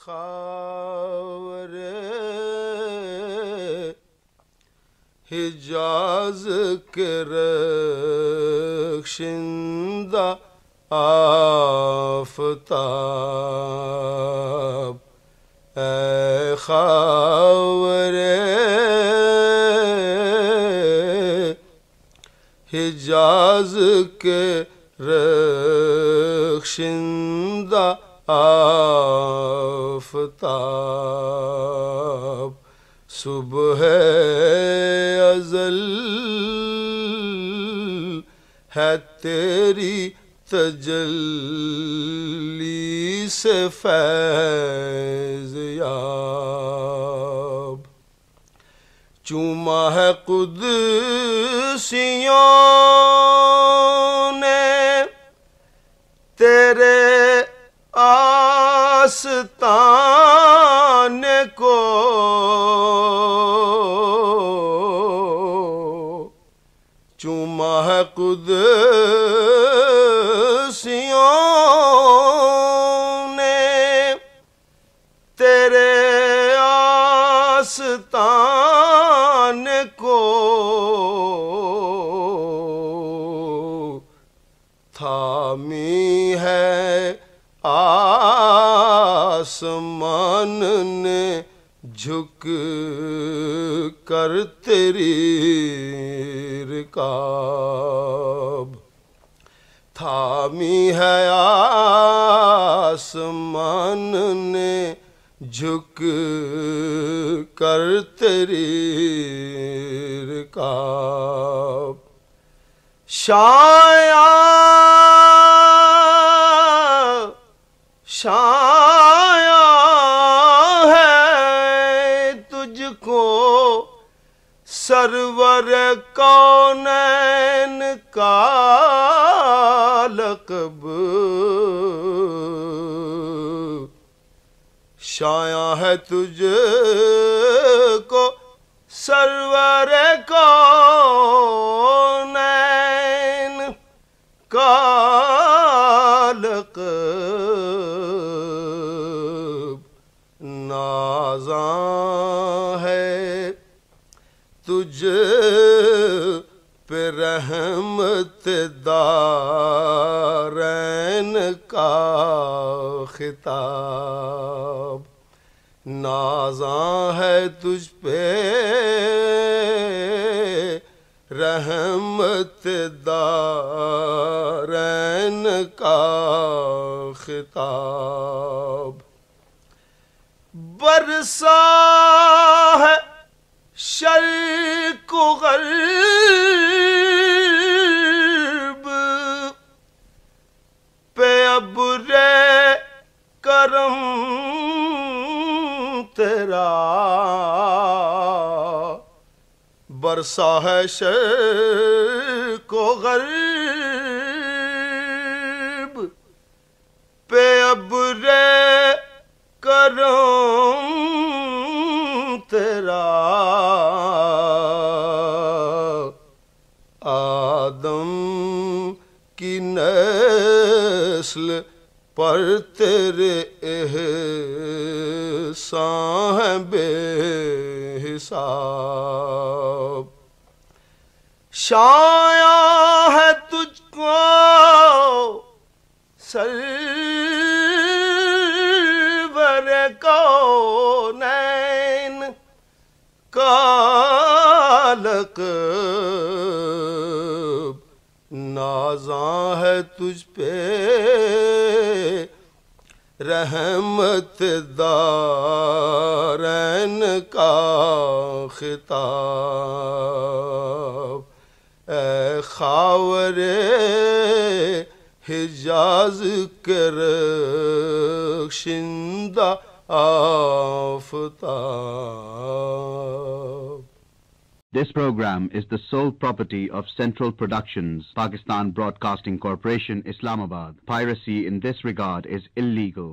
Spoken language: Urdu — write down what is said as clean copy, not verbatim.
خاور حجاز کے رخشندہ آفتاب، اے خاور حجاز کے رخشندہ آفتاب، صبح ازل ہے تیری تجلی سے فیض یاب، چوما ہے قدسیوں نے تیرے آستان کو، چوما ہے قدسیوں نے تیرے آستان کو، تھامی ہے آسمان نے جھک کر تیری رکاب، تھامی ہے آسمان نے جھک کر تیری رکاب، شایا ہے تجھ کو سرور کونین کا لقب، شایع ہے تجھ کو سرور کونین کا لقب، نازاں ہے تجھ پہ رحمت دارین کا خطاب، نازاں ہے تجھ پہ رحمت دارین کا خطاب، برسا ہے شرق و غرب پہ ابر کرم تیرا، برسا ہے شرق و غرب پہ ابر کرم تیرا، آدم کی نسل پر تیرے احسان ہیں بے حساب، شایع ہے تجھ کو سرور کونین کا لقب، نازاں ہے تجھ پہ رحمت دارین کا خطاب، اے خاور حجاز کے رخشندہ آفتاب۔ This program is the sole property of Central Productions, Pakistan Broadcasting Corporation, Islamabad. Piracy in this regard is illegal.